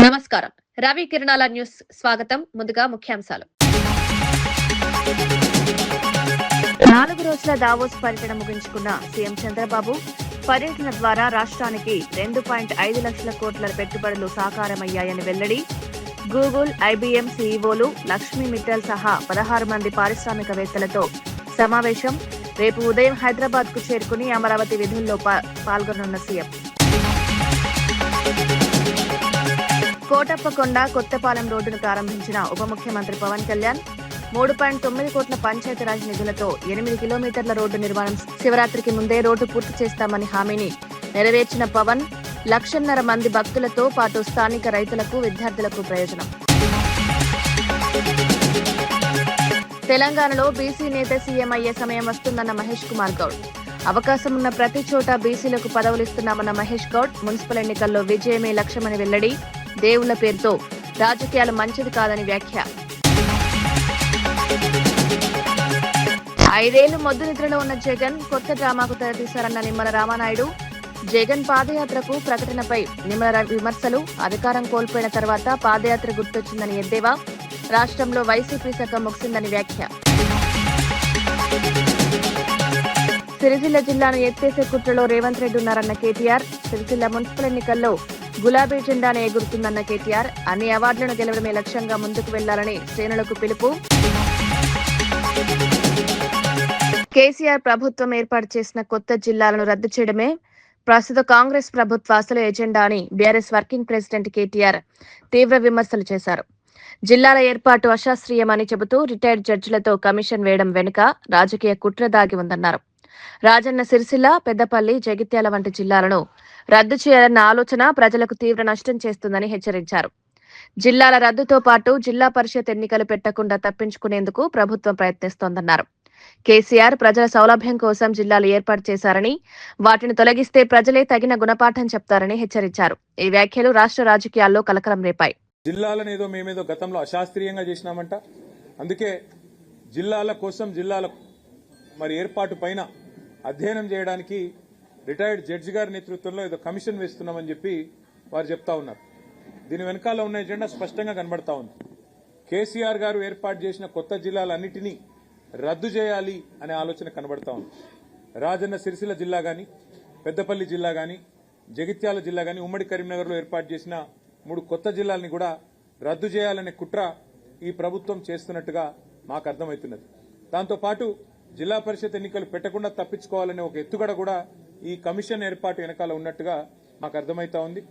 నమస్కారం. రవి కిరణాల న్యూస్ స్వాగతం. ముందుగా ముఖ్యాంశాలు. 4 రోజుల దావోస్ పర్యటన ముగించుకున్న సీఎం చంద్రబాబు పర్యటన ద్వారా రాష్ట్రానికి 2.5 లక్షల కోట్ల పెట్టుబడులు సాకారమయ్యాయని వెల్లడి. గూగుల్, ఐబీఎం సీఈఓలు లక్ష్మీ మిట్టల్ సహా 16 మంది పారిశ్రామికవేత్తలతో సమావేశం. రేపు ఉదయం హైదరాబాద్ కు చేరుకుని అమరావతి విధుల్లో పాల్గొనున్న సీఎం. కోటప్పకొండ కొత్తపాలెం రోడ్డును ప్రారంభించిన ఉప ముఖ్యమంత్రి పవన్ కళ్యాణ్ 3.9 కోట్ల పంచాయతీరాజ్ నిధులతో 8 కిలోమీటర్ల రోడ్డు నిర్మాణం శివరాత్రికి ముందే రోడ్డు పూర్తి చేస్తామని హామీని నెరవేర్చిన పవన్ 1,50,000 మంది భక్తులతో పాటు స్థానిక రైతులకు, విద్యార్థులకు ప్రయోజనం. తెలంగాణలో బీసీ నేత సీఎం అయ్యే సమయం వస్తుందన్న మహేష్ కుమార్ గౌడ్. అవకాశం ఉన్న ప్రతి చోట బీసీలకు పదవులిస్తున్నామన్న మహేష్ గౌడ్ మున్సిపల్ ఎన్నికల్లో విజయమే లక్ష్యమని వెల్లడి. దేవుళ్ల పేరుతో రాజకీయాలు మంచిది కాదని వ్యాఖ్య. 5 ఏళ్లు మొద్దు నిద్రలో ఉన్న జగన్ కొత్త డ్రామాకు తెరతీశారన్న నిమ్మల రామానాయుడు. జగన్ పాదయాత్రకు ప్రకటనపై నిమ్మల విమర్శలు. అధికారం కోల్పోయిన తర్వాత పాదయాత్ర గుర్తొచ్చిందని ఎద్దేవా. రాష్ట్రంలో వైసీపీ శకం ముగిసిందని వ్యాఖ్య. సిరిసిల్ల జిల్లాను ఎత్తేసే కుట్రలో రేవంత్ రెడ్డి ఉన్నారన్న కేటీఆర్. సిరిసిల్ల మున్సిపల్ ఎన్నికల్లో గులాబీ జెండాను ఎగురుతుందన్న కేటీఆర్. అన్ని అవార్డులను గెలవడమే లక్ష్యంగా ముందుకు వెళ్లాలని శ్రేణులకు పిలుపు. కేసీఆర్ ప్రభుత్వం ఏర్పాటు చేసిన కొత్త జిల్లాలను రద్దు చేయడమే ప్రస్తుత కాంగ్రెస్ ప్రభుత్వ అసలు ఎజెండా అని బీఆర్ఎస్ వర్కింగ్ ప్రెసిడెంట్ కేటీఆర్ తీవ్ర విమర్శలు చేశారు. జిల్లాల ఏర్పాటు అశాస్త్రీయమని చెబుతూ రిటైర్డ్ జడ్జిలతో కమిషన్ వేయడం వెనుక రాజకీయ కుట్ర దాగి ఉందన్నారు. రాజన్న సిరిసిల్ల, పెద్దపల్లి, జగిత్యాల వంటి జిల్లాలను రద్దు చేయాలన్న ఆలోచన ప్రజలకు తీవ్ర నష్టం చేస్తుందని హెచ్చరించారు. జిల్లాల రద్దుతో పాటు జిల్లా పరిషత్ ఎన్నికలు పెట్టకుండా తప్పించుకునేందుకు ప్రభుత్వం ప్రయత్నిస్తోందన్నారు. కేసీఆర్ ప్రజల సౌలభ్యం కోసం జిల్లాలు ఏర్పాటు చేశారని, వాటిని తొలగిస్తే ప్రజలే తగిన గుణపాఠం చెప్తారని హెచ్చరించారు. ఈ వ్యాఖ్యలు రాష్ట్ర రాజకీయాల్లో కలకలం రేపాయి. జిల్లాలనేదో మేమేదో గతంలో అశాస్త్రీయంగా చేసినామంట. అందుకే జిల్లాల కోసం జిల్లాల ఏర్పాటు పైన అధ్యయనం చేయడానికి రిటైర్డ్ జడ్జి గారి నేతృత్వంలో ఏదో కమిషన్ వేస్తున్నామని చెప్పి వారు చెప్తా ఉన్నారు. దీని వెనకాల ఉన్న ఎజెండా స్పష్టంగా కనబడతా ఉంది. కేసీఆర్ గారు ఏర్పాటు చేసిన కొత్త జిల్లాలన్నిటినీ రద్దు చేయాలి అనే ఆలోచన కనబడతా ఉంది. రాజన్న సిరిసిల్ల జిల్లా గాని, పెద్దపల్లి జిల్లా గాని, జగిత్యాల జిల్లా గాని, ఉమ్మడి కరీంనగర్లో ఏర్పాటు చేసిన 3 కొత్త జిల్లాలని కూడా రద్దు చేయాలనే కుట్ర ఈ ప్రభుత్వం చేస్తున్నట్టుగా మాకు అర్థమవుతున్నది. దాంతోపాటు జిల్లా పరిషత్ ఎన్నికలు పెట్టకుండా తప్పించుకోవాలనే ఒక ఎత్తుగడ కూడా ఈ కమిషన్ ఏర్పాటు వెనకాల ఉన్నట్టుగా మాకు అర్థమవుతా ఉంది.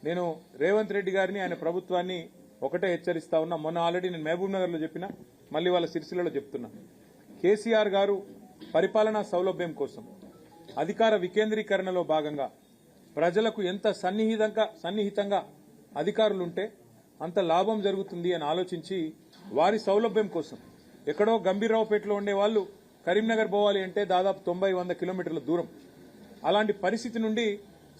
నేను రేవంత్ రెడ్డి గారిని, ఆయన ప్రభుత్వాన్ని ఒకటే హెచ్చరిస్తా ఉన్నా. మొన్న ఆల్రెడీ నేను మహబూబ్ నగర్ లో చెప్పినా, మళ్ళీ వాళ్ళ సిరిసిల్లలో చెప్తున్నా. కేసీఆర్ గారు పరిపాలనా సౌలభ్యం కోసం అధికార వికేంద్రీకరణలో భాగంగా ప్రజలకు ఎంత సన్నిహితంగా అధికారులుంటే అంత లాభం జరుగుతుంది అని ఆలోచించి వారి సౌలభ్యం కోసం ఎక్కడో గంభీరరావుపేటలో ఉండే వాళ్ళు కరీంనగర్ పోవాలి అంటే దాదాపు 90-100 కిలోమీటర్ల దూరం. అలాంటి పరిస్థితి నుండి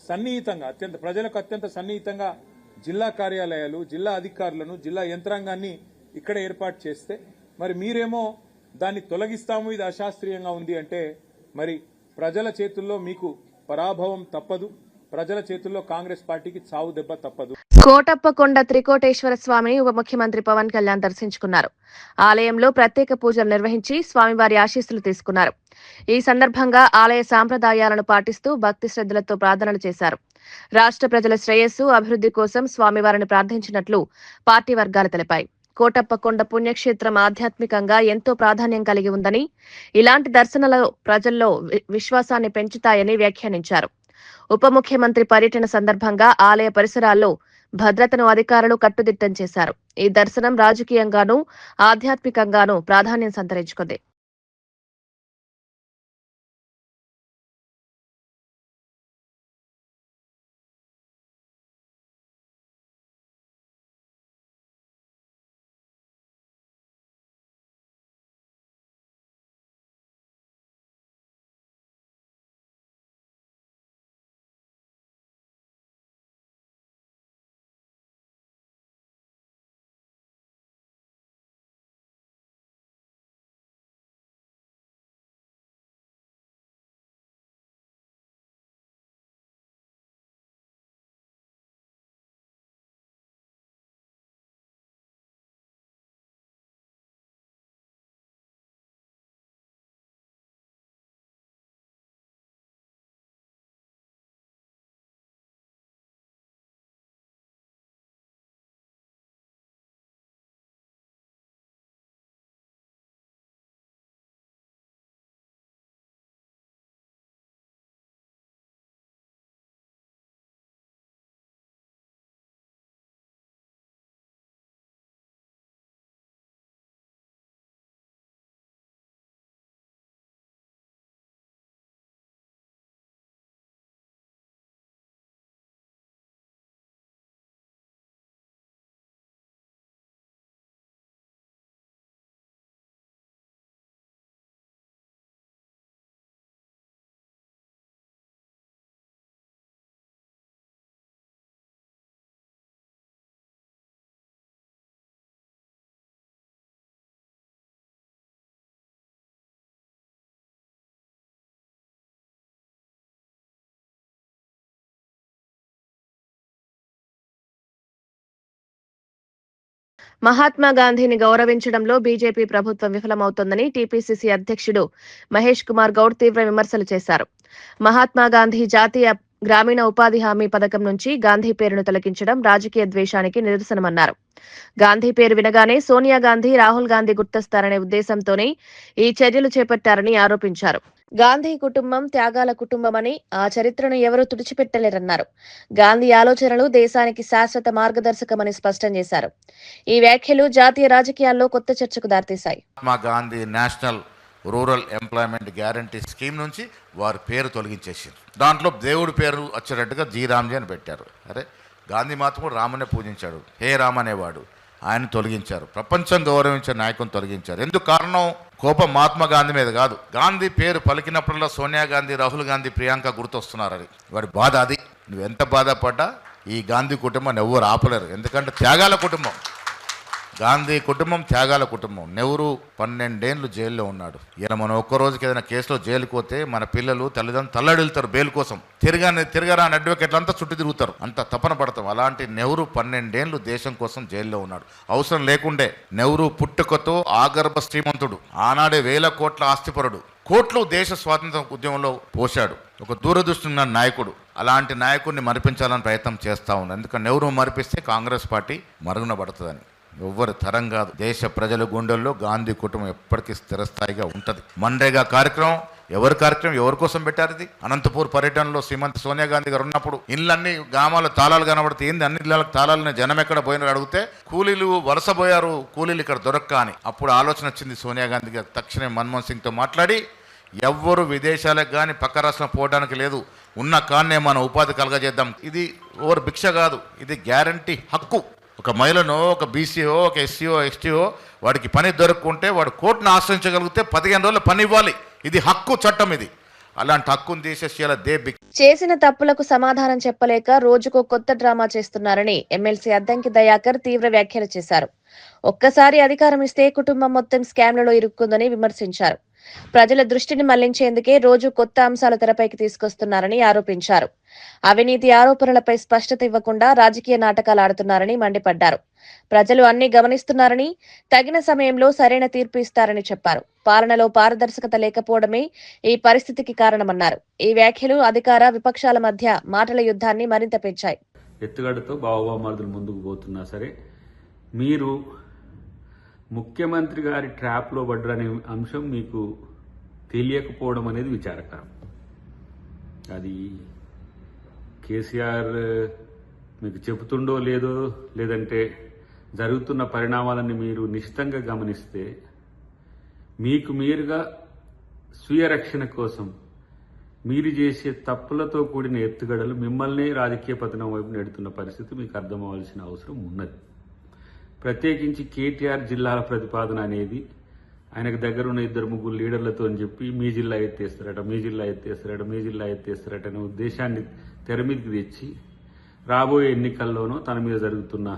సన్నిహితంగా ప్రజలకు అత్యంత సన్నిహితంగా జిల్లా కార్యాలయాలు, జిల్లా అధికారులను, జిల్లా యంత్రాంగాన్ని ఇక్కడ ఏర్పాటు చేస్తే మరి మీరేమో దాన్ని తొలగిస్తాము, ఇది అశాస్త్రీయంగా ఉంది అంటే మరి ప్రజల చేతుల్లో మీకు పరాభవం తప్పదు. ప్రజల చేతుల్లో కాంగ్రెస్ పార్టీకి చావు దెబ్బ తప్పదు. కోటప్పకొండ త్రికోటేశ్వర స్వామిని ఉప ముఖ్యమంత్రి పవన్ కళ్యాణ్ దర్శించుకున్నారు. ఆలయంలో ప్రత్యేక పూజలు నిర్వహించి స్వామివారి ఆశీస్సులు తీసుకున్నారు. ఈ సందర్భంగా ఆలయ సాంప్రదాయాలను పాటిస్తూ భక్తి శ్రద్ధలతో ప్రార్థనలు చేశారు. రాష్ట్ర ప్రజల శ్రేయస్సు, అభివృద్ధి కోసం స్వామివారిని ప్రార్థించినట్లు పార్టీ వర్గాలు తెలిపాయి. కోటప్పకొండ పుణ్యక్షేత్రం ఆధ్యాత్మికంగా ఎంతో ప్రాధాన్యం కలిగి ఉందని, ఇలాంటి దర్శనాలు ప్రజల్లో విశ్వాసాన్ని పెంచుతాయని వ్యాఖ్యానించారు. ఉప ముఖ్యమంత్రి పర్యటన సందర్భంగా ఆలయ పరిసరాల్లో భద్రతను అధికారులు కట్టుదిట్టం చేశారు. ఈ దర్శనం రాజకీయంగానూ, ఆధ్యాత్మికంగానూ ప్రాధాన్యం సంతరించుకుంది. మహాత్మా గాంధీని గౌరవించడంలో బీజేపీ ప్రభుత్వం విఫలమవుతోందని టీపీసీసీ అధ్యక్షుడు మహేష్ కుమార్ గౌడ్ తీవ్ర విమర్శలు చేశారు. మహాత్మా గాంధీ జాతీయ గ్రామీణ ఉపాధి హామీ పథకం నుంచి గాంధీ పేరును తొలగించడం రాజకీయ ద్వేషానికి నిదర్శనమన్నారు. గాంధీ పేరు వినగానే సోనియా గాంధీ, రాహుల్ గాంధీ గుర్తొస్తారనే ఉద్దేశంతోనే ఈ చర్యలు చేపట్టారని ఆరోపించారు. గాంధీ కుటుంబం త్యాగాల కుటుంబమని, ఆ చరిత్రను ఎవరూ తుడిచిపెట్టలేరన్నారు. గాంధీ ఆలోచనలు దేశానికి శాశ్వత మార్గదర్శకమని స్పష్టం చేశారు. ఈ వ్యాఖ్యలు జాతీయ రాజకీయాల్లో కొత్త చర్చకు దారితీశాయి. Mahatma Gandhi national rural employment guarantee scheme నుంచి వారి పేరు తొలగించేసారు. దాంట్లో దేవుడి పేరు వచ్చేటట్టుగా జీ రామ్జీ అని పెట్టారు. అరే, గాంధీ మాత్రం కూడా రామునే పూజించాడు, హే రామ్ అనేవాడు. ఆయన తొలగించారు. ప్రపంచం గౌరవించే నాయకుని తొలగించారు. ఎందుకు కారణం? కోపం మహాత్మా గాంధీ మీద కాదు. గాంధీ పేరు పలికినప్పుడల్లా సోనియా గాంధీ, రాహుల్ గాంధీ, ప్రియాంక గుర్తొస్తున్నారని వాడి బాధ అది. నువ్వు ఎంత బాధపడ్డా ఈ గాంధీ కుటుంబాన్ని ఎవ్వరు ఆపలేరు. ఎందుకంటే త్యాగాల కుటుంబం. గాంధీ కుటుంబం త్యాగాల కుటుంబం. నెహ్రూ 12 ఏళ్ళు జైల్లో ఉన్నాడు. ఇలా మనం ఒక్కరోజుకి ఏదైనా కేసులో జైలుకు పోతే మన పిల్లలు తల్లిదండ్రులు తల్లడిల్తారు బెయిల్ కోసం. తిరగరాని అడ్వకేట్లు అంతా చుట్టూ తిరుగుతారు, అంత తపన పడతాం. అలాంటి నెహ్రూ 12 ఏళ్ళు దేశం కోసం జైల్లో ఉన్నాడు. అవసరం లేకుండే. నెహ్రూ పుట్టుకతో ఆగర్భ శ్రీమంతుడు, ఆనాడే 1000 కోట్ల ఆస్తిపరుడు, కోట్లు దేశ స్వాతంత్ర ఉద్యమంలో పోశాడు. ఒక దూరదృష్టి ఉన్న నాయకుడు. అలాంటి నాయకుడిని మరిపించాలని ప్రయత్నం చేస్తూ ఉన్నాడు. ఎందుకంటే నెహ్రూ మరిపిస్తే కాంగ్రెస్ పార్టీ మరుగున పడుతుందని. ఎవ్వరు తరం కాదు. దేశ ప్రజల గుండెల్లో గాంధీ కుటుంబం ఎప్పటికీ స్థిరస్థాయిగా ఉంటుంది. మన్రేగా కార్యక్రమం ఎవరి కోసం పెట్టారు? ఇది అనంతపూర్ పర్యటనలో శ్రీమతి సోనియా గాంధీ గారు ఉన్నప్పుడు ఇళ్ళన్నీ గ్రామాల తాళాలు కనబడితే ఏంది అన్ని ఇళ్ళకి తాళాలని జనం ఎక్కడ పోయినారు అడిగితే కూలీలు వలసపోయారు, కూలీలు ఇక్కడ దొరక్క అని. అప్పుడు ఆలోచన వచ్చింది సోనియా గాంధీ గారు. తక్షణమే మన్మోహన్ సింగ్తో మాట్లాడి ఎవ్వరు విదేశాలకు కానీ పక్క రాష్ట్రం పోవడానికి లేదు, ఉన్న కాన్నే మనం ఉపాధి కలగజేద్దాం. ఇది ఓవర్ భిక్ష కాదు, ఇది గ్యారంటీ హక్కు. ఒక మహిళనో, ఒక బీసీఓ, ఒక ఎస్సీఓ, ఎస్టీఓ వాడికి పని దొరుకుంటే వాడు కోర్టును ఆశ్రయించగలిగితే 15 రోజులు పని ఇవ్వాలి. ఇది హక్కు, చట్టం. ఇది అలాంటి హక్కును తీసేసి చేసిన తప్పులకు సమాధానం చెప్పలేక రోజుకో కొత్త డ్రామా చేస్తున్నారని ఎమ్మెల్సీ అద్దంకి దయాకర్ తీవ్ర వ్యాఖ్యలు చేశారు. ఒక్కసారి అధికారం ఇస్తే కుటుంబం మొత్తం స్కామ్లలో ఇరుక్కుందని విమర్శించారు. ప్రజల దృష్టిని మళ్లించేందుకే రోజు కొత్త అంశాలు తెరపైకి తీసుకొస్తున్నారని ఆరోపించారు. అవినీతి ఆరోపణలపై స్పష్టత ఇవ్వకుండా రాజకీయ నాటకాలు ఆడుతున్నారని మండిపడ్డారు. ప్రజలు అన్ని గమనిస్తున్నారని, తగిన సమయంలో సరైన తీర్పు ఇస్తారని చెప్పారు. పాలనలో పారదర్శకత లేకపోవడమే ఈ పరిస్థితికి కారణమన్నారు. ఈ వ్యాఖ్యలు అధికార విపక్షాల మధ్య మాటల యుద్ధాన్ని మరింత పెంచాయి. ఎత్తుగడతో బావబామర్దులు ముందుకు పోతున్నా సరే మీరు ముఖ్యమంత్రి గారి ట్రాప్లో పడ్డరనే అంశం మీకు తెలియకపోవడం అనేది విచారకరం. అది కేసీఆర్ మీకు చెబుతుండో లేదో, లేదంటే జరుగుతున్న పరిణామాలని మీరు నిశితంగా గమనిస్తే మీకు మీరుగా స్వీయ రక్షణ కోసం మీరు చేసే తప్పులతో కూడిన ఎత్తుగడలు మిమ్మల్నే రాజకీయ పతనం వైపు నెడుతున్న పరిస్థితి మీకు అర్థమవలసిన అవసరం ఉన్నది. ప్రత్యేకించి కేటీఆర్ జిల్లాల ప్రతిపాదన అనేది ఆయనకు దగ్గరున్న 2-3 లీడర్లతో అని చెప్పి మీ జిల్లా ఎత్తేస్తారట అనే ఉద్దేశాన్ని తెర మీదకి తెచ్చి రాబోయే ఎన్నికల్లోనో తన మీద జరుగుతున్న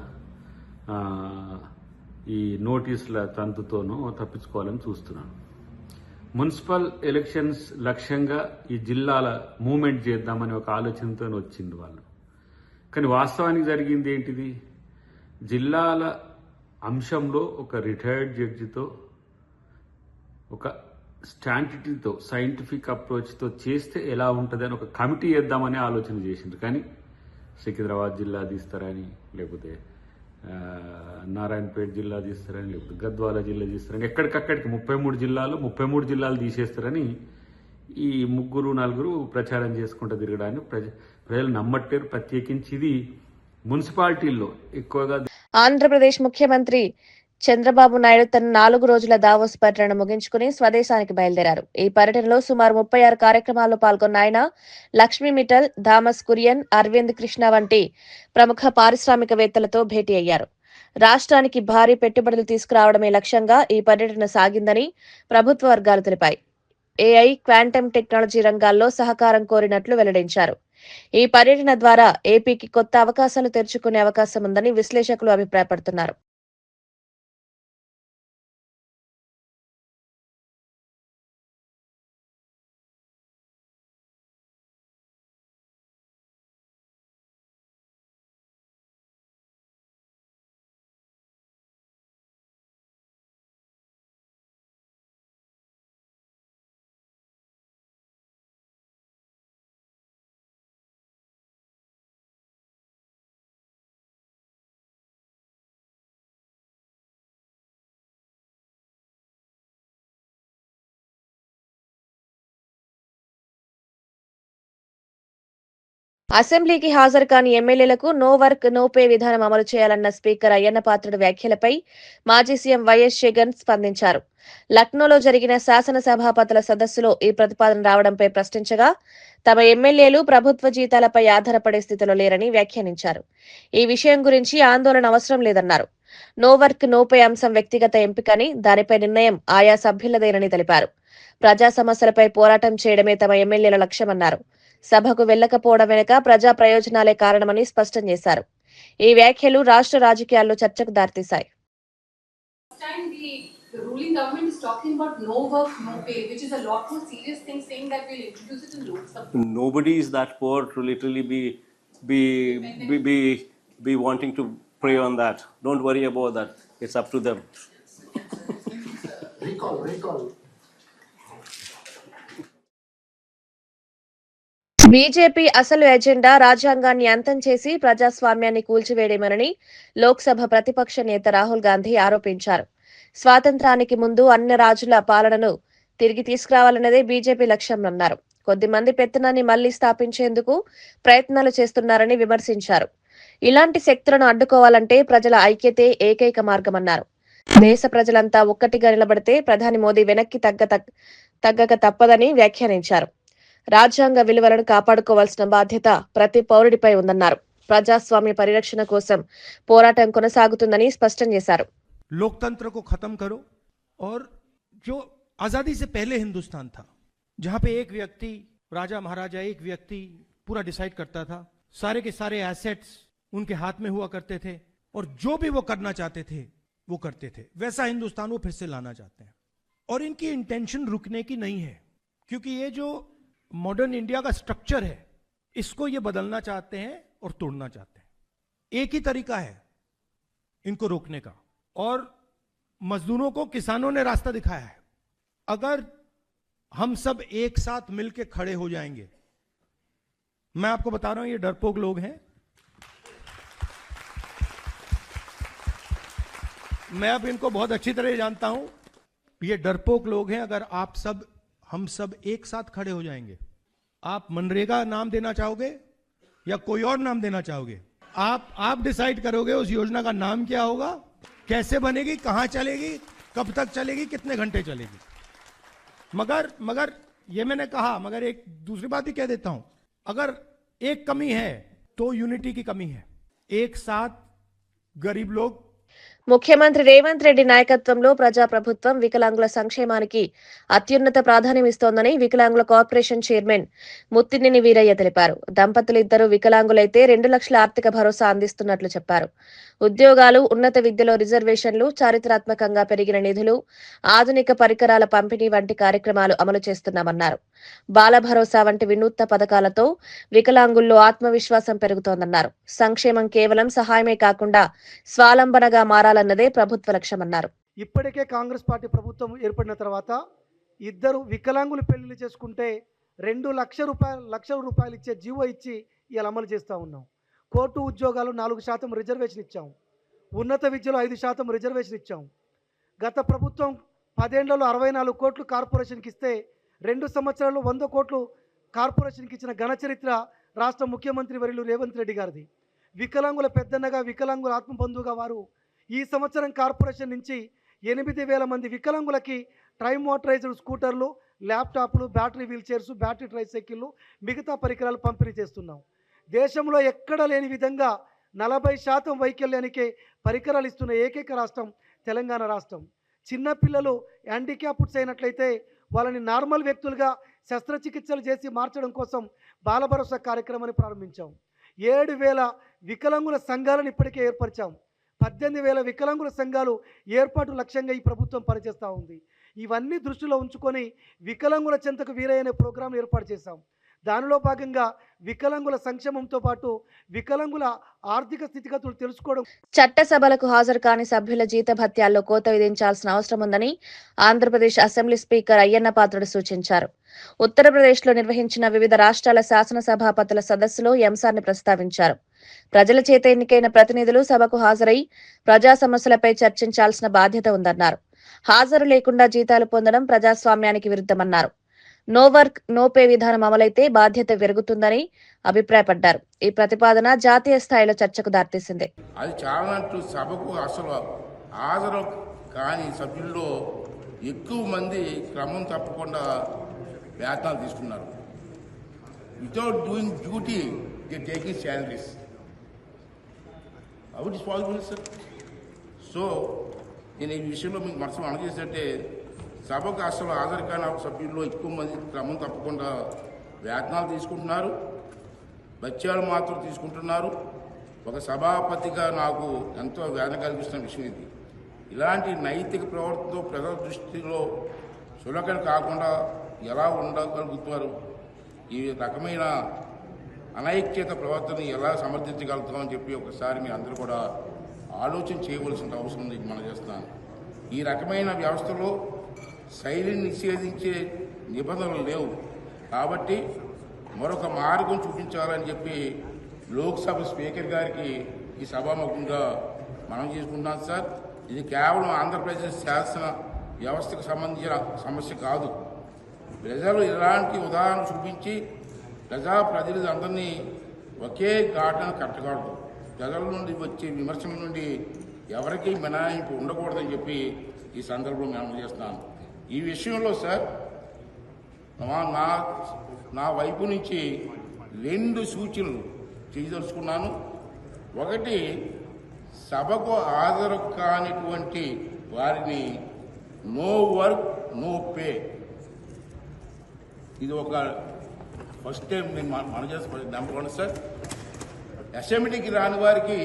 ఈ నోటీసుల తంతుతోనో తప్పించుకోవాలని చూస్తున్నాను. మున్సిపల్ ఎలక్షన్స్ లక్ష్యంగా ఈ జిల్లాల మూవ్మెంట్ చేద్దామని ఒక ఆలోచనతో వచ్చింది వాళ్ళు. కానీ వాస్తవానికి జరిగింది ఏంటిది? జిల్లాల అంశంలో ఒక రిటైర్డ్ జడ్జితో, ఒక స్టాంటిటీతో, సైంటిఫిక్ అప్రోచ్తో చేస్తే ఎలా ఉంటుంది అని ఒక కమిటీ వేద్దామని ఆలోచన చేసిండ్రు. కానీ సికింద్రాబాద్ జిల్లా తీస్తారని, లేకపోతే నారాయణపేట జిల్లా తీస్తారని, లేకపోతే గద్వాల జిల్లా తీస్తారని, ఎక్కడికక్కడికి 33 జిల్లాలు తీసేస్తారని ఈ 3-4 ప్రచారం చేసుకుంటూ తిరగడాన్ని ప్రజలు నమ్మట్లేరు. ప్రత్యేకించి ఇది మున్సిపాలిటీల్లో ఎక్కువగా. ఆంధ్రప్రదేశ్ ముఖ్యమంత్రి చంద్రబాబు నాయుడు తన 4 రోజుల దావోస్ పర్యటన ముగించుకుని స్వదేశానికి బయలుదేరారు. ఈ పర్యటనలో సుమారు 36 కార్యక్రమాల్లో పాల్గొన్న ఆయన లక్ష్మీ మిట్టల్, థామస్ కురియన్, అరవింద్ కృష్ణ వంటి ప్రముఖ పారిశ్రామికవేత్తలతో భేటీ అయ్యారు. రాష్ట్రానికి భారీ పెట్టుబడులు తీసుకురావడమే లక్ష్యంగా ఈ పర్యటన సాగిందని ప్రభుత్వ వర్గాలు తెలిపాయి. ఏఐ, క్వాంటమ్ టెక్నాలజీ రంగాల్లో సహకారం కోరినట్లు వెల్లడించారు. ఈ పర్యటన ద్వారా ఏపీకి కొత్త అవకాశాలు తెరుచుకునే అవకాశం ఉందని విశ్లేషకులు అభిప్రాయపడుతున్నారు. అసెంబ్లీకి హాజరు కాని ఎమ్మెల్యేలకు నో వర్క్ నో పే విధానం అమలు చేయాలన్న స్పీకర్ అయ్యన్న పాత్రుడు వ్యాఖ్యలపై మాజీ సీఎం వైఎస్ జగన్ స్పందించారు. లక్నోలో జరిగిన శాసనసభాపతుల సదస్సులో ఈ ప్రతిపాదన రావడంపై ప్రశ్నించగా తమ ఎమ్మెల్యేలు ప్రభుత్వ జీతాలపై ఆధారపడే స్థితిలో లేరని వ్యాఖ్యానించారు. ఈ విషయం గురించి ఆందోళన అవసరం లేదన్నారు. నో వర్క్ నో పే అంశం వ్యక్తిగత ఎంపికని, దానిపై నిర్ణయం ఆయా సభ్యులదేనని తెలిపారు. ప్రజా సమస్యలపై పోరాటం చేయడమే తమ ఎమ్మెల్యేల లక్ష్యమన్నారు. సభకు వెళ్లకపోవడం వెనుక ప్రజా ప్రయోజనాలే కారణమని స్పష్టం చేశారు. ఈ వ్యాఖ్యలు రాష్ట్ర రాజకీయాల్లో చర్చకు దారితీశాయి. The ruling government is talking about no work, no pay, which is a lot more serious thing, saying that we'll introduce it in Lok Sabha. Nobody is that poor to literally be wanting to pray on that. Don't worry about that. It's up to them. Recall. BJP అసలు agenda రాజ్యాంగాన్ని అంతం చేసి ప్రజాస్వామ్యాన్ని కూల్చివేయడమేనని లోక్సభ ప్రతిపక్ష నేత రాహుల్ గాంధీ ఆరోపించారు. స్వాతంత్రానికి ముందు అన్ని రాజుల పాలనను తిరిగి తీసుకురావాలన్నదే బీజేపీ లక్ష్యమన్నారు. కొద్దిమంది పెత్తనాన్ని మళ్లీ స్థాపించేందుకు ప్రయత్నాలు చేస్తున్నారని విమర్శించారు. ఇలాంటి శక్తులను అడ్డుకోవాలంటే ప్రజల ఐక్యతే ఏకైక మార్గమన్నారు. దేశ ప్రజలంతా ఒక్కటిగా నిలబడితే ప్రధాని మోదీ వెనక్కి తగ్గక తప్పదని వ్యాఖ్యానించారు. రాజ్యాంగ విలువలను కాపాడుకోవాల్సిన బాధ్యత ప్రతి పౌరుడిపై ఉందన్నారు. ప్రజాస్వామ్య పరిరక్షణ కోసం పోరాటం కొనసాగుతుందని స్పష్టం చేశారు. लोकतंत्र को खत्म करो और जो आजादी से पहले हिंदुस्तान था, जहां पे एक व्यक्ति, राजा महाराजा एक व्यक्ति पूरा डिसाइड करता था, सारे के सारे एसेट्स उनके हाथ में हुआ करते थे और जो भी वो करना चाहते थे वो करते थे, वैसा हिंदुस्तान वो फिर से लाना चाहते हैं. और इनकी इंटेंशन रुकने की नहीं है, क्योंकि ये जो मॉडर्न इंडिया का स्ट्रक्चर है इसको ये बदलना चाहते हैं और तोड़ना चाहते हैं. एक ही तरीका है इनको रोकने का, और मजदूरों को किसानों ने रास्ता दिखाया है. अगर हम सब एक साथ मिलकर खड़े हो जाएंगे, मैं आपको बता रहा हूं ये डरपोक लोग हैं, मैं अब इनको बहुत अच्छी तरह जानता हूं, ये डरपोक लोग हैं. अगर हम सब एक साथ खड़े हो जाएंगे, आप मनरेगा नाम देना चाहोगे या कोई और नाम देना चाहोगे, आप डिसाइड करोगे उस योजना का नाम क्या होगा, कैसे बनेगी, कहां चलेगी, कब तक चलेगी, कितने घंटे चलेगी. मगर ये मैंने कहा, मगर एक दूसरी बात भी कह देता हूं, अगर एक कमी है तो यूनिटी की कमी है. एक साथ गरीब लोग. ముఖ్యమంత్రి రేవంత్ రెడ్డి నాయకత్వంలో ప్రజాప్రభుత్వం వికలాంగుల సంక్షేమానికి అత్యున్నత ప్రాధాన్యమిస్తోందని వికలాంగుల కార్పొరేషన్ చైర్మన్ ముత్తినేని వీరయ్య తెలిపారు. దంపతులు ఇద్దరు వికలాంగులైతే 2 లక్షల ఆర్థిక భరోసా అందిస్తున్నట్లు చెప్పారు. ఉద్యోగాలు, ఉన్నత విద్యలో రిజర్వేషన్లు, చారిత్రాత్మకంగా పెరిగిన నిధులు, ఆధునిక పరికరాల పంపిణీ వంటి కార్యక్రమాలు అమలు చేస్తున్నామన్నారు. బాల భరోసా వంటి వినూత్న పథకాలతో వికలాంగుల్లో ఆత్మవిశ్వాసం పెరుగుతోందన్నారు. సంక్షేమం కేవలం సహాయమే కాకుండా స్వాలంబనగా మారాలన్నదే ప్రభుత్వ లక్ష్యమన్నారు. ఇప్పటికే కాంగ్రెస్ పార్టీ ప్రభుత్వం ఏర్పడిన తర్వాత ఇద్దరు వికలాంగులు పెళ్లిళ్ళు చేసుకుంటే 2 లక్షల రూపాయలు ఇచ్చే జీవో ఇచ్చి ఇలా అమలు చేస్తూ ఉన్నాం. కోర్టు ఉద్యోగాలు 4% రిజర్వేషన్ ఇచ్చాం. ఉన్నత విద్యలో 5% రిజర్వేషన్ ఇచ్చాం. గత ప్రభుత్వం 10 ఏళ్లలో 64 కోట్లు కార్పొరేషన్కి ఇస్తే 2 సంవత్సరాల్లో 100 కోట్లు కార్పొరేషన్కి ఇచ్చిన ఘన చరిత్ర రాష్ట్ర ముఖ్యమంత్రి వర్యులు రేవంత్ రెడ్డి గారిది. వికలాంగుల పెద్దన్నగా, వికలాంగుల ఆత్మబంధువుగా వారు ఈ సంవత్సరం కార్పొరేషన్ నుంచి 8,000 మంది వికలాంగులకి ట్రై మోటరైజ్డ్ స్కూటర్లు, ల్యాప్టాప్లు, బ్యాటరీ వీల్ చైర్స్, బ్యాటరీ ట్రైసైకిళ్ళు, మిగతా పరికరాలు పంపిణీ చేస్తున్నాం. దేశంలో ఎక్కడ లేని విధంగా 40% వైకల్యానికే పరికరాలు ఇస్తున్న ఏకైక రాష్ట్రం తెలంగాణ రాష్ట్రం. చిన్నపిల్లలు హ్యాండిక్యాప్డ్స్ అయినట్లయితే వాళ్ళని నార్మల్ వ్యక్తులుగా శస్త్రచికిత్సలు చేసి మార్చడం కోసం బాల భరోసా కార్యక్రమాన్ని ప్రారంభించాం. 7,000 వికలాంగుల సంఘాలను ఇప్పటికే ఏర్పరిచాం. 18,000 వికలాంగుల సంఘాలు ఏర్పాటు లక్ష్యంగా ఈ ప్రభుత్వం పనిచేస్తూ ఉంది. ఇవన్నీ దృష్టిలో ఉంచుకొని వికలాంగుల చెంతకు వీరయ్యనే ప్రోగ్రాం ఏర్పాటు చేశాం. దానిలో భాగంగా వికలాంగుల సంక్షేమంతో పాటు వికలాంగుల ఆర్థిక స్థితిగతులు తెలుసుకోవడం. చట్టసభలకు హాజరు కాని సభ్యుల జీతభత్యాల్లో కోత విధించాల్సిన అవసరం ఉందని ఆంధ్రప్రదేశ్ అసెంబ్లీ స్పీకర్ అయ్యన్న పాత్రుడు సూచించారు. ఉత్తరప్రదేశ్లో నిర్వహించిన వివిధ రాష్ట్రాల శాసనసభాపతుల సదస్సులో ఈ అంశాన్ని ప్రస్తావించారు. ప్రజల చేత ఎన్నికైన ప్రతినిధులు సభకు హాజరై ప్రజా సమస్యలపై చర్చించాల్సిన బాధ్యత ఉందన్నారు. హాజరు లేకుండా జీతాలు పొందడం ప్రజాస్వామ్యానికి విరుద్ధమన్నారు. నో వర్క్ నో పే విధానం అమలైతే బాధ్యత పెరుగుతుందని అభిప్రాయపడ్డారు. ఈ ప్రతిపాదన జాతీయ స్థాయిలో చర్చకు దారితీసింది. అది చాలానట్టు సభకు అసలు హాజరు కాని సభ్యుల్లో ఎక్కువ మంది క్రమం తప్పకుండా వేతనాలు తీసుకున్నారు. Without doing duty they taking salaries. How it is possible sir? So నేను ఈ విషయంలో మీకు మనసు అందజేసేటే సభకు అసలు హాజరు కాని సభ్యుల్లో ఎక్కువ మంది క్రమం తప్పకుండా వేతనాలు తీసుకుంటున్నారు, బత్యాలు మాత్రం తీసుకుంటున్నారు. ఒక సభాపతిగా నాకు ఎంతో వేదన కలిగిస్తున్న విషయం ఇది. ఇలాంటి నైతిక ప్రవర్తనతో ప్రజల దృష్టిలో చులకన కాకుండా ఎలా ఉండగలుగుతారు? ఈ రకమైన అనైక్యత ప్రవర్తన ఎలా సమర్థించగలుగుతామని చెప్పి ఒకసారి మీరు అందరూ కూడా ఆలోచన చేయవలసిన అవసరం ఉంది. మనం చేస్తున్నాను. ఈ రకమైన వ్యవస్థలో శైలిని నిషేధించే నిబంధనలు లేవు కాబట్టి మరొక మార్గం చూపించాలని చెప్పి లోక్సభ స్పీకర్ గారికి ఈ సభాముఖంగా మనం చేసుకుంటున్నాం సార్. ఇది కేవలం ఆంధ్రప్రదేశ్ శాసన వ్యవస్థకు సంబంధించిన సమస్య కాదు. ప్రజలు ఇలాంటి ఉదాహరణ చూపించి ప్రజలందరినీ ఒకే ఘాటను కట్టకూడదు. ప్రజల నుండి వచ్చే విమర్శల నుండి ఎవరికీ మినహాయింపు ఉండకూడదని చెప్పి ఈ సందర్భంలో నేను చేస్తున్నాను. ఈ విషయంలో సార్ నా వైపు నుంచి 2 సూచనలు చేయదలుచుకున్నాను. ఒకటి, సభకు హాజరు కానిటువంటి వారిని నో వర్క్ నో పే, ఇది ఒక ఫస్ట్ టైం నేను మనం చేసిన నెంబర్ 1 సార్. అసెంబ్లీకి రాని వారికి,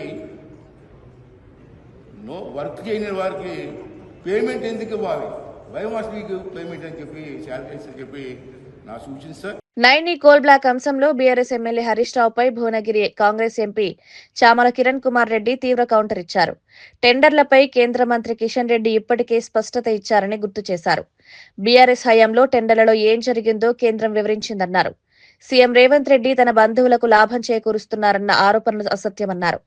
నో వర్క్ చేయని వారికి పేమెంట్ ఎందుకు ఇవ్వాలి? వై మస్ట్ మీకు పేమెంట్ అని చెప్పి శాలరీస్ అని చెప్పి నా సూచన సార్. నైని కోల్ బ్లాక్ అంశంలో బీఆర్ఎస్ ఎమ్మెల్యే హరీష్ రావుపై భువనగిరి కాంగ్రెస్ ఎంపీ చామల కిరణ్ కుమార్ రెడ్డి తీవ్ర కౌంటర్ ఇచ్చారు. టెండర్లపై కేంద్ర మంత్రి కిషన్ రెడ్డి ఇప్పటికే స్పష్టత ఇచ్చారని గుర్తు చేశారు. బీఆర్ఎస్ హయాంలో టెండర్లలో ఏం జరిగిందో కేంద్రం వివరించిందన్నారు. సీఎం రేవంత్ రెడ్డి తన బంధువులకు లాభం చేకూరుస్తున్నారన్న ఆరోపణలు అసత్యమన్నారు.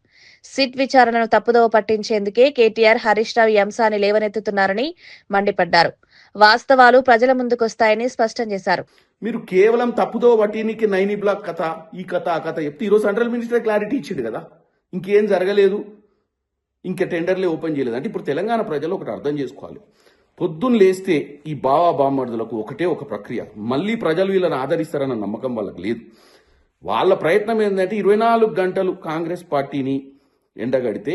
సిట్ విచారణను తప్పుదోవ పట్టించేందుకే కేటీఆర్ హరీష్ రావు ఈ అంశాన్ని లేవనెత్తుతున్నారని మండిపడ్డారు. వాస్తవాలు ప్రజల ముందుకొస్తాయని స్పష్టం చేశారు. మీరు కేవలం తప్పుదో వటీనికి నైని బ్లాక్ కథ, ఈ కథ ఆ కథ చెప్తే ఈరోజు సెంట్రల్ మినిస్టర్ క్లారిటీ ఇచ్చిండు కదా, ఇంకేం జరగలేదు, ఇంకా టెండర్లే ఓపెన్ చేయలేదు అంటే ఇప్పుడు తెలంగాణ ప్రజలు ఒకటి అర్థం చేసుకోవాలి. పొద్దున్న లేస్తే ఈ బామర్దులకు ఒకటే ఒక ప్రక్రియ, మళ్ళీ ప్రజలు వీళ్ళని ఆదరిస్తారన్న నమ్మకం వాళ్ళకి లేదు. వాళ్ళ ప్రయత్నం ఏంటంటే 24 గంటలు కాంగ్రెస్ పార్టీని ఎండగడితే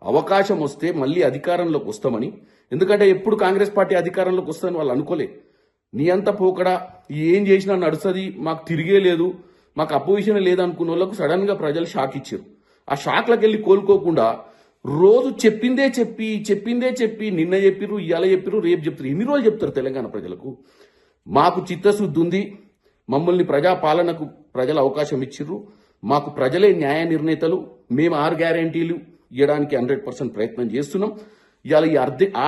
అవకాశం వస్తే మళ్ళీ అధికారంలోకి వస్తామని. ఎందుకంటే ఎప్పుడు కాంగ్రెస్ పార్టీ అధికారంలోకి వస్తుందని వాళ్ళు అనుకోలే. నీ అంత పోకడా ఏం చేసినా నడుస్తుంది, మాకు తిరిగే లేదు, మాకు అపోజిషన్ లేదనుకున్న వాళ్ళకు సడన్ గా ప్రజలు షాక్ ఇచ్చారు. ఆ షాక్లకు వెళ్ళి కోలుకోకుండా రోజు చెప్పిందే చెప్పి నిన్న చెప్పిరు, ఇవాళ చెప్పిరు, రేపు చెప్తారు. ఎన్ని రోజులు చెప్తారు తెలంగాణ ప్రజలకు? మాకు చిత్తశుద్ధి ఉంది, మమ్మల్ని ప్రజాపాలనకు ప్రజలు అవకాశం ఇచ్చిర్రు, మాకు ప్రజలే న్యాయ నిర్ణేతలు, మేము 6 గ్యారెంటీలు ఇవ్వడానికి 100% ప్రయత్నం చేస్తున్నాం. ఇవాళ ఈ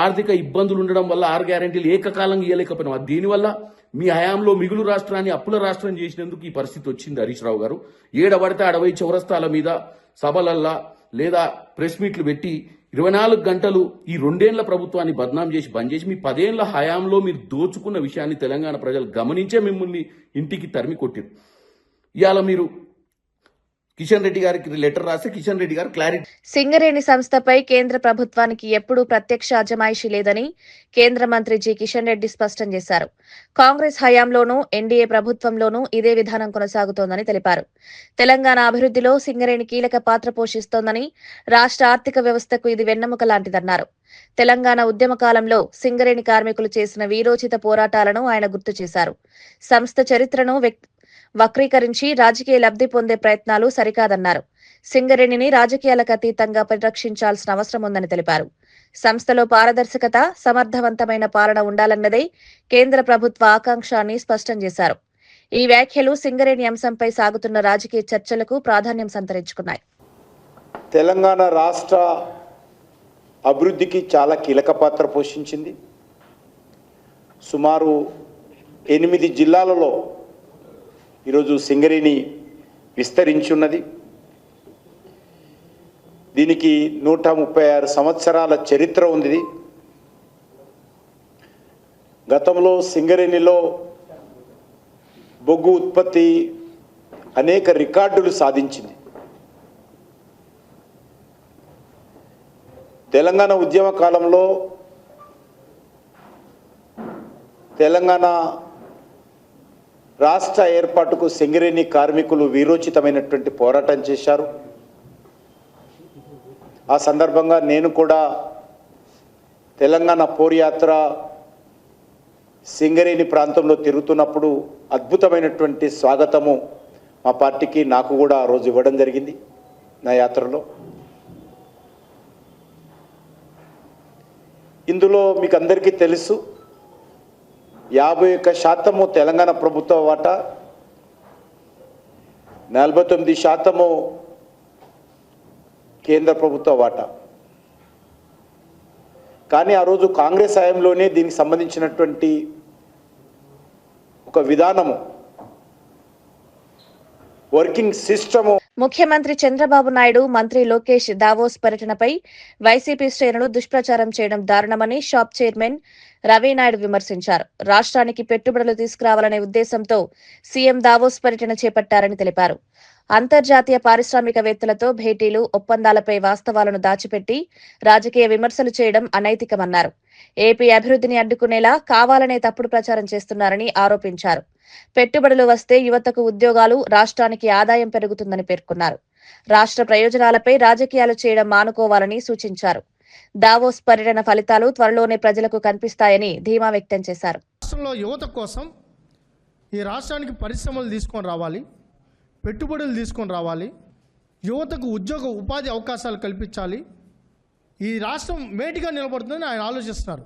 ఆర్థిక ఇబ్బందులు ఉండడం వల్ల 6 గ్యారెంటీలు ఏకకాలంగా ఇవ్వలేకపోయినాం. దీనివల్ల మీ హయాంలో మిగులు రాష్ట్రాన్ని అప్పుల రాష్ట్రం చేసినందుకు ఈ పరిస్థితి వచ్చింది. హరీష్ రావు గారు ఏడబడితే అడవై చౌరస్తాల మీద సభలల్లా లేదా ప్రెస్ మీట్లు పెట్టి 24 గంటలు ఈ 2 ఏళ్ల ప్రభుత్వాన్ని బద్నాం చేసి బంద్ చేసి మీ 10 ఏళ్ల హయాంలో మీరు దోచుకున్న విషయాన్ని తెలంగాణ ప్రజలు గమనించే మిమ్మల్ని ఇంటికి తరిమి కొట్టారు. ఇవాళ మీరు కిషన్ రెడ్డి గారికి లెటర్ రాస్తే కిషన్ రెడ్డి గారు క్లారిటీ. సింగరేణి సంస్థపై కేంద్ర ప్రభుత్వానికి ఎప్పుడూ ప్రత్యక్ష అజమాయిషీ లేదని కేంద్ర మంత్రి జి కిషన్ రెడ్డి స్పష్టం చేశారు. కాంగ్రెస్ హయాంలోనూ ఎన్డీఏ ప్రభుత్వంలోనూ ఇదే విధానం కొనసాగుతోందని తెలిపారు. తెలంగాణ అభివృద్ధిలో సింగరేణి కీలక పాత్ర పోషిస్తోందని, రాష్ట్ర ఆర్థిక వ్యవస్థకు ఇది వెన్నెముక లాంటిదన్నారు. తెలంగాణ ఉద్యమ కాలంలో సింగరేణి కార్మికులు చేసిన వీరోచిత పోరాటాలను ఆయన గుర్తు చేశారు. సంస్థ చరిత్రను వక్రీకరించి రాజకీయ లబ్ధి పొందే ప్రయత్నాలు సరికాదన్నారు. సింగరేణిని రాజకీయాలకు అతీతంగా పరిరక్షించాల్సిన అవసరం ఉందని తెలిపారు. సంస్థలో పారదర్శకత, సమర్థవంతమైన పాలన ఉండాలన్నదే కేంద్ర ప్రభుత్వ ఆకాంక్ష అని స్పష్టం చేశారు. ఈ వ్యాఖ్యలు సింగరేణి అంశంపై సాగుతున్న రాజకీయ చర్చలకు ప్రాధాన్యం సంతరించుకున్నాయి. తెలంగాణ రాష్ట్ర అభివృద్ధికి చాలా కీలక పాత్ర పోషించింది. సుమారు 8 జిల్లాలలో ఈరోజు సింగరేణి విస్తరించి ఉన్నది. దీనికి 136 సంవత్సరాల చరిత్ర ఉంది. గతంలో సింగరేణిలో బొగ్గు ఉత్పత్తి అనేక రికార్డులు సాధించింది. తెలంగాణ ఉద్యమ కాలంలో తెలంగాణ రాష్ట్ర ఏర్పాటుకు సింగరేణి కార్మికులు వీరోచితమైనటువంటి పోరాటం చేశారు. ఆ సందర్భంగా నేను కూడా తెలంగాణ పోర్యాత్ర సింగరేణి ప్రాంతంలో తిరుగుతున్నప్పుడు అద్భుతమైనటువంటి స్వాగతము మా పార్టీకి నాకు కూడా ఆ రోజు ఇవ్వడం జరిగింది నా యాత్రలో. ఇందులో మీకు అందరికీ తెలుసు 51% తెలంగాణ ప్రభుత్వ వాటా, 49% కేంద్ర ప్రభుత్వ వాటా. కానీ ఆ రోజు కాంగ్రెస్ హయాంలోనే దీనికి సంబంధించినటువంటి ఒక విధానము, వర్కింగ్ సిస్టము. ముఖ్యమంత్రి చంద్రబాబు నాయుడు, మంత్రి లోకేష్ దావోస్ పర్యటనపై వైసీపీ శ్రేణులు దుష్ప్రచారం చేయడం దారుణమని షాప్ చైర్మన్ రవినాయుడు విమర్శించారు. రాష్ట్రానికి పెట్టుబడులు తీసుకురావాలనే ఉద్దేశంతో సీఎం దావోస్ పర్యటన చేపట్టారని తెలిపారు. అంతర్జాతీయ పారిశ్రామికవేత్తలతో భేటీలు, ఒప్పందాలపై వాస్తవాలను దాచిపెట్టి రాజకీయ విమర్శలు చేయడం అనైతికమన్నారు. ఏపీ అభివృద్ధిని అడ్డుకునేలా కావాలనే తప్పుడు ప్రచారం చేస్తున్నారని ఆరోపించారు. పెట్టుబడులు వస్తే యువతకు ఉద్యోగాలు, రాష్ట్రానికి ఆదాయం పెరుగుతుందని పేర్కొన్నారు. రాష్ట్ర ప్రయోజనాలపై రాజకీయాలు చేయడం మానుకోవాలని సూచించారు. దావోస్ పర్యటన ఫలితాలు త్వరలోనే ప్రజలకు కనిపిస్తాయని ధీమా వ్యక్తం చేశారు. రాష్ట్రంలో యువత కోసం ఈ రాష్ట్రానికి పరిశ్రమలు తీసుకొని రావాలి, పెట్టుబడులు తీసుకొని రావాలి, యువతకు ఉద్యోగ ఉపాధి అవకాశాలు కల్పించాలి. ఈ రాష్ట్రం మేటిగా నిలబడుతుందని ఆయన ఆలోచిస్తున్నారు.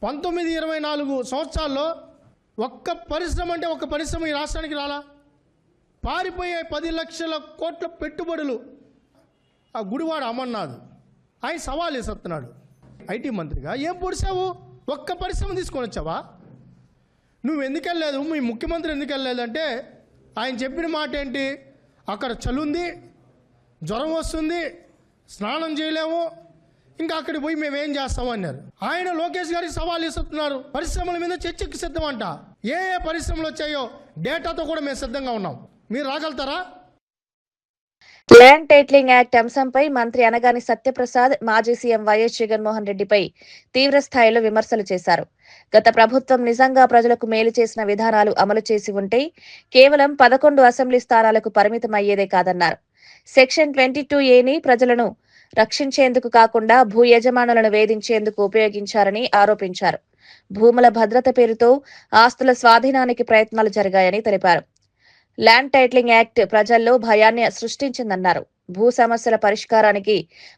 19-24 సంవత్సరాల్లో ఒక్క పరిశ్రమ అంటే ఒక్క పరిశ్రమ ఈ రాష్ట్రానికి రాలా. పారిపోయే 10 లక్షల కోట్ల పెట్టుబడులు ఆ గుడివాడ అమర్నాథ్ ఆయన సవాల్ వేస్తున్నాడు. ఐటీ మంత్రిగా ఏం పొడిచావు? ఒక్క పరిశ్రమ తీసుకొని వచ్చావా? నువ్వు ఎందుకు వెళ్ళలేదు? మీ ముఖ్యమంత్రి ఎందుకు వెళ్ళలేదు అంటే ఆయన చెప్పిన మాట ఏంటి? అక్కడ చలుంది, జ్వరం వస్తుంది, స్నానం చేయలేము, ఇంకా అక్కడికి పోయి మేమేం చేస్తాము అన్నారు. ఆయన లోకేష్ గారికి సవాల్ ఇస్తున్నారు. పరిశ్రమల మీద చర్చకి సిద్ధమంట. ఏ పరిశ్రమలు వచ్చాయో డేటాతో కూడా మేము సిద్ధంగా ఉన్నాం. మీరు రాగలుగుతారా? ల్యాండ్ టైటిలింగ్ యాక్ట్ అంశంపై మంత్రి అనగాని సత్యప్రసాద్ మాజీ సీఎం వైఎస్ జగన్మోహన్ రెడ్డిపై తీవ్ర స్థాయిలో విమర్శలు చేశారు. గత ప్రభుత్వం నిజంగా ప్రజలకు మేలు చేసిన విధానాలు అమలు చేసి ఉంటే కేవలం 11 అసెంబ్లీ స్థానాలకు పరిమితం అయ్యేదే కాదన్నారు. సెక్షన్ 22A ప్రజలను రక్షించేందుకు కాకుండా భూ యజమానులను వేధించేందుకు ఉపయోగించారని ఆరోపించారు. భూముల భద్రత పేరుతో ఆస్తుల స్వాధీనానికి ప్రయత్నాలు జరిగాయని తెలిపారు. ల్యాండ్ టైటిలింగ్ యాక్ట్ ప్రజల్లో భయాన్ని సృష్టించిందన్నారు. భూ సమస్యల పరిష్కారానికి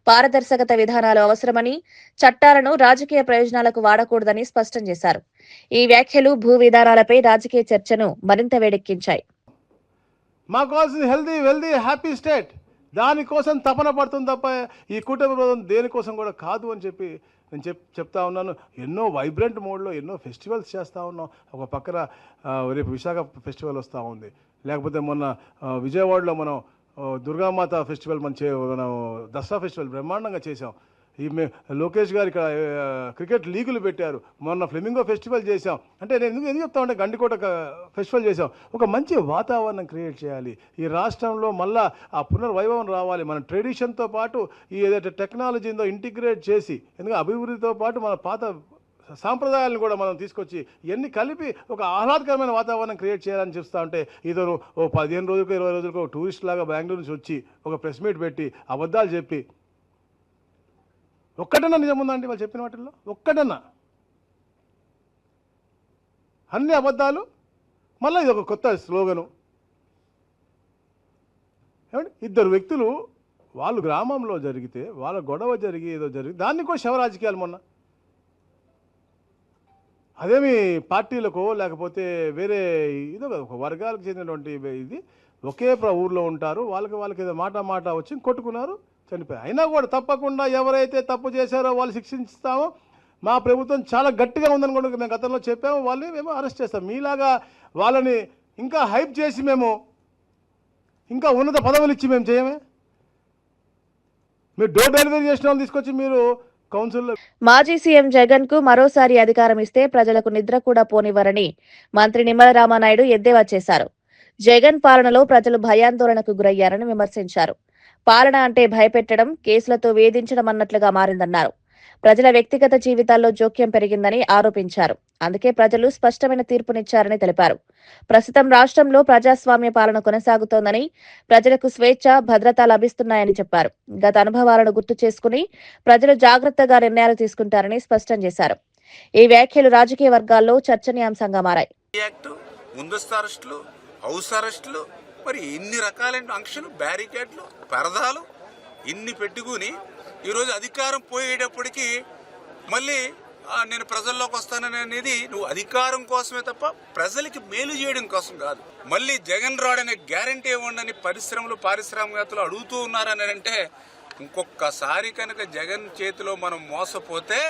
పారదర్శకత విధానాలు అవసరమని, చట్టాలను రాజకీయ ప్రయోజనాలకు వాడకూడదని స్పష్టం చేశారు. ఈ వ్యాఖ్యలు భూ విధానాలపై రాజకీయ చర్చను మరింత వేడెక్కించాయి. మాకు కావాల్సింది హెల్దీ, వెల్దీ, హ్యాపీ స్టేట్. దానికోసం తపన పడుతుంది తప్ప ఈ కూటమి ప్రభుత్వం దేనికోసం కూడా కాదు అని చెప్పి నేను చెప్తా ఉన్నాను. ఎన్నో వైబ్రెంట్ మోడ్లో ఎన్నో ఫెస్టివల్స్ చేస్తూ ఉన్నాం. ఒక పక్కన రేపు విశాఖ ఫెస్టివల్ వస్తూ ఉంది, లేకపోతే మొన్న విజయవాడలో మనం దుర్గామాత ఫెస్టివల్ మనం దసరా ఫెస్టివల్ బ్రహ్మాండంగా చేసాం. లోకేష్ గారు ఇక్కడ క్రికెట్ లీగులు పెట్టారు. మొన్న ఫ్లెమింగో ఫెస్టివల్ చేసాం. అంటే నేను ఎందుకు చెప్తామంటే గండికోట ఫెస్టివల్ చేసాం. ఒక మంచి వాతావరణం క్రియేట్ చేయాలి. ఈ రాష్ట్రంలో మళ్ళా ఆ పునర్వైభవం రావాలి. మన ట్రెడిషన్తో పాటు ఈ ఏదైతే టెక్నాలజీతో ఇంటిగ్రేట్ చేసి, ఎందుకంటే అభివృద్ధితో పాటు మన పాత సాంప్రదాయాలను కూడా మనం తీసుకొచ్చి ఇవన్నీ కలిపి ఒక ఆహ్లాదకరమైన వాతావరణం క్రియేట్ చేయాలని చూస్తూ ఉంటే ఇదో 15 రోజులకు 20 రోజులకు టూరిస్ట్ లాగా బెంగళూరు నుంచి వచ్చి ఒక ప్రెస్ మీట్ పెట్టి అబద్ధాలు చెప్పి ఒక్కటన్నా నిజం ఉందండి వాళ్ళు చెప్పిన వాటిల్లో? ఒక్కటన్నా? అన్ని అబద్ధాలు. మళ్ళీ ఇది ఒక కొత్త స్లోగను. ఏమంటే 2 వ్యక్తులు వాళ్ళు గ్రామంలో జరిగితే వాళ్ళ గొడవ జరిగి ఏదో జరిగి దాన్ని కూడా శవ రాజకీయాలు. మొన్న అదేమి పార్టీలకో లేకపోతే వేరే ఇదో ఒక వర్గాలకు చెందినటువంటి ఇది ఒకే ఊర్లో ఉంటారు. వాళ్ళకి ఏదో మాట వచ్చి కొట్టుకున్నారు, చనిపోయారు. అయినా కూడా తప్పకుండా ఎవరైతే తప్పు చేశారో వాళ్ళు శిక్షిస్తామో. మా ప్రభుత్వం చాలా గట్టిగా ఉందని కూడా మేము గతంలో చెప్పాము. వాళ్ళని మేము అరెస్ట్ చేస్తాం. మీలాగా వాళ్ళని ఇంకా హైప్ చేసి మేము ఇంకా ఉన్నత పదవులు ఇచ్చి మేము చేయమే. మీరు డోర్ డెలివరీ చేసిన వాళ్ళు తీసుకొచ్చి మీరు కౌన్సిల్లో మాజీ సీఎం జగన్ కు మరోసారి అధికారం ఇస్తే ప్రజలకు నిద్ర కూడా పోనివ్వరని మంత్రి నిమ్మల రామానాయుడు ఎద్దేవా చేశారు. జగన్ పాలనలో ప్రజలు భయాందోళనకు గురయ్యారని విమర్శించారు. పాలన అంటే భయపెట్టడం, కేసులతో వేధించడం అన్నట్లుగా మారిందన్నారు. ప్రజల వ్యక్తిగత జీవితాల్లో జోక్యం పెరిగిందని ఆరోపించారు. అందుకే ప్రజలు స్పష్టమైన తీర్పునిచ్చారని తెలిపారు. ప్రస్తుతం రాష్ట్రంలో ప్రజాస్వామ్య పాలన కొనసాగుతోందని, ప్రజలకు స్వేచ్ఛ, భద్రత లభిస్తున్నాయని చెప్పారు. గత అనుభవాలను గుర్తు చేసుకుని ప్రజలు జాగ్రత్తగా నిర్ణయాలు తీసుకుంటారని స్పష్టం చేశారు. ఈ వ్యాఖ్యలు రాజకీయ వర్గాల్లో చర్చనీయాంశంగా మారాయి. ముందస్తు అరెస్టులు, హౌస్ అరెస్టులు, మరి ఇన్ని రకాలైన ఆంక్షలు, బ్యారికేడ్లు, పరదాలు ఇన్ని పెట్టుకుని ఈరోజు అధికారం పోయేటప్పటికీ మళ్ళీ నేను ప్రజల్లోకి వస్తానని అనేది నువ్వు అధికారం కోసమే తప్ప ప్రజలకి మేలు చేయడం కోసం కాదు. మళ్ళీ జగన్ రాడనే గ్యారంటీ ఇవ్వండి పరిశ్రమలు, పారిశ్రామికవేత్తలు అడుగుతూ ఉన్నారని అంటే ఇంకొకసారి కనుక జగన్ చేతిలో మనం మోసపోతే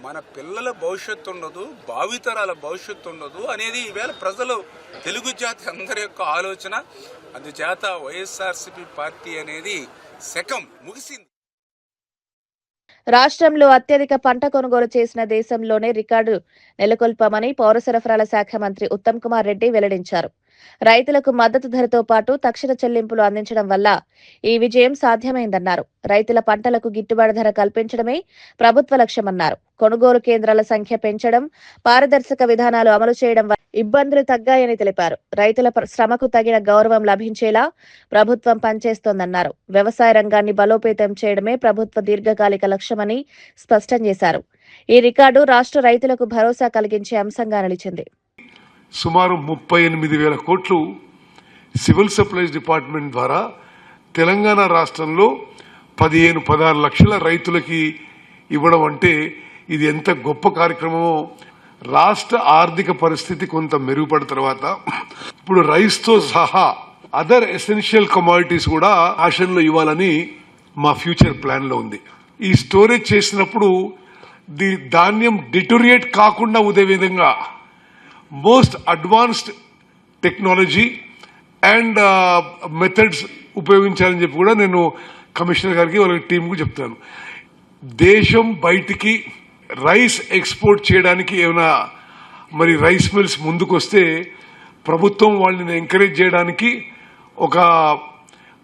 మన పిల్లల భవిష్యత్తు ఉండదు, భావితరాల భవిష్యత్తు ఉండదు అనేది ఈవేళ ప్రజలు, తెలుగు జాతి అందరి యొక్క ఆలోచన. అందుచేత వైఎస్ఆర్సీపీ పార్టీ అనేది శకం ముగిసింది. రాష్ట్రంలో అత్యధిక పంట కొనుగోలు చేసిన దేశంలోనే రికార్డు నెలకొల్పామని పౌర సరఫరాల శాఖ మంత్రి ఉత్తమ్ కుమార్ రెడ్డి వెల్లడించారు. రైతులకు మద్దతు ధరతో పాటు తక్షణ చెల్లింపులు అందించడం వల్ల ఈ విజయం సాధ్యమైందన్నారు. రైతుల పంటలకు గిట్టుబాటు ధర కల్పించడమే ప్రభుత్వ లక్ష్యమన్నారు. కొనుగోలు కేంద్రాల సంఖ్య పెంచడం, పారదర్శక విధానాలు అమలు చేయడం వల్ల ఇబ్బందులు తగ్గాయని తెలిపారు. రైతుల శ్రమకు తగిన గౌరవం లభించేలా ప్రభుత్వం పనిచేస్తోందన్నారు. వ్యవసాయ రంగాన్ని బలోపేతం చేయడమే ప్రభుత్వ దీర్ఘకాలిక లక్ష్యమని స్పష్టం చేశారు. ఈ రికార్డు రాష్ట్ర రైతులకు భరోసా కలిగించే అంశంగా నిలిచింది. సుమారు 38,000 కోట్లు సివిల్ సప్లైస్ డిపార్ట్మెంట్ ద్వారా తెలంగాణ రాష్ట్రంలో 15-16 లక్షల రైతులకి ఇవ్వడం అంటే ఇది ఎంత గొప్ప కార్యక్రమమో. రాష్ట్ర ఆర్థిక పరిస్థితి కొంత మెరుగుపడిన తర్వాత ఇప్పుడు రైస్తో సహా అదర్ ఎసెన్షియల్ కమోడిటీస్ కూడా ఆషన్లో ఇవ్వాలని మా ఫ్యూచర్ ప్లాన్లో ఉంది. ఈ స్టోరేజ్ చేసినప్పుడు ధాన్యం డిటోరియేట్ కాకుండా ఉండే విధంగా most advanced technology and methods ఉపయోగించాలని చెప్పి కూడా నేను కమిషనర్ గారికి వాళ్ళ టీంకు చెప్తాను. దేశం బయటికి రైస్ ఎక్స్పోర్ట్ చేయడానికి ఏమైనా మరి రైస్ మిల్స్ ముందుకు వస్తే ప్రభుత్వం వాళ్ళని ఎంకరేజ్ చేయడానికి ఒక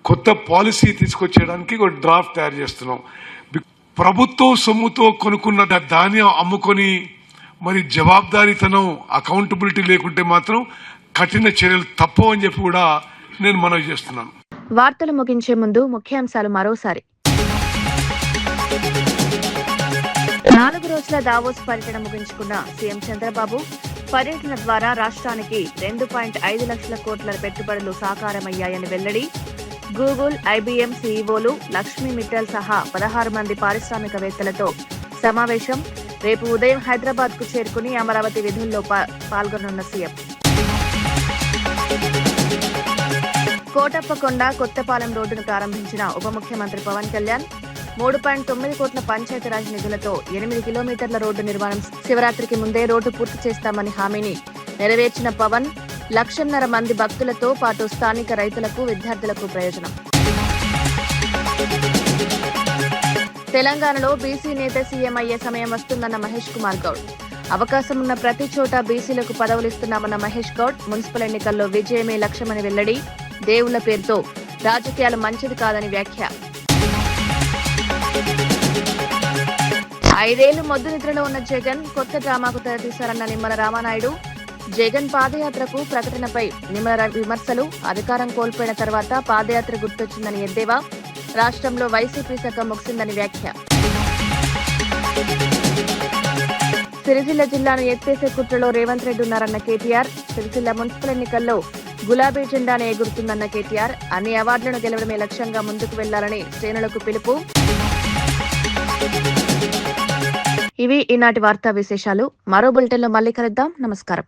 కొత్త పాలసీ తీసుకొచ్చేయడానికి ఒక డ్రాఫ్ట్ తయారు చేస్తున్నాం. ప్రభుత్వం సొమ్ముతో కొనుక్కున్న ధాన్యం అమ్ముకొని మరి జవాబుదారీతనం, అకౌంటబిలిటీ లేకుంటే మాత్రం కఠిన చర్యలు తప్పవు అని చెప్పి కూడా నేను మనవి చేస్తున్నాను. వార్తలు ముగించే ముందు ముఖ్యాంశాలు మరోసారి. 4 రోజుల దావోస్ పర్యటన ముగించుకున్న సీఎం చంద్రబాబు పర్యటన ద్వారా రాష్ట్రానికి 2.5 లక్షల కోట్ల పెట్టుబడులు సాకారమయ్యాయని వెల్లడి. గూగుల్, ఐబీఎం సీఈఓలు లక్ష్మీ మిట్టల్ సహా 16 మంది పారిశ్రామికవేత్తలతో సమావేశం. రేపు ఉదయం హైదరాబాద్ కు చేరుకుని అమరావతి విధుల్లో పాల్గొనున్న సీఎం. కోటప్పకొండ కొత్తపాలెం రోడ్డును ప్రారంభించిన ఉప ముఖ్యమంత్రి పవన్ కళ్యాణ్ 3.9 కోట్ల పంచాయతీరాజ్ నిధులతో 8 కిలోమీటర్ల రోడ్డు నిర్మాణం, శివరాత్రికి ముందే రోడ్డు పూర్తి చేస్తామని హామీని నెరవేర్చిన పవన్ 1,50,000 మంది భక్తులతో పాటు స్థానిక రైతులకు, విద్యార్థులకు ప్రయోజనం. తెలంగాణలో బీసీ నేత సీఎం అయ్యే సమయం వస్తుందన్న మహేష్ కుమార్ గౌడ్. అవకాశం ఉన్న ప్రతి చోట బీసీలకు పదవులిస్తున్నామన్న మహేష్ గౌడ్. మున్సిపల్ ఎన్నికల్లో విజయమే లక్ష్యమని వెల్లడి. దేవుళ్ల పేరుతో రాజకీయాలు మంచిది కాదని వ్యాఖ్య. 5 ఏళ్లు మొద్దు నిద్రలో ఉన్న జగన్ కొత్త డ్రామాకు తెరతీశారన్న నిమ్మల రామానాయుడు. జగన్ పాదయాత్రకు ప్రకటనపై నిమ్మల విమర్శలు. అధికారం కోల్పోయిన తర్వాత పాదయాత్ర గుర్తొచ్చిందని ఎద్దేవా. రాష్ట్రంలో వైసీపీ శకం ముగిసిందని వ్యాఖ్య. సిరిసిల్ల జిల్లాను ఎత్తేసే కుట్రలో రేవంత్ రెడ్డి ఉన్నారన్న కేటీఆర్. సిరిసిల్ల మున్సిపల్ ఎన్నికల్లో గులాబీ జెండాను ఎగురుతుందన్న కేటీఆర్. అన్ని అవార్డులను గెలవడమే లక్ష్యంగా ముందుకు వెళ్లాలని శ్రేణులకు పిలుపు. ఇవి ఈనాటి వార్తా విశేషాలు. మరో బులెటిన్లో మళ్ళీ కలుద్దాం. నమస్కారం.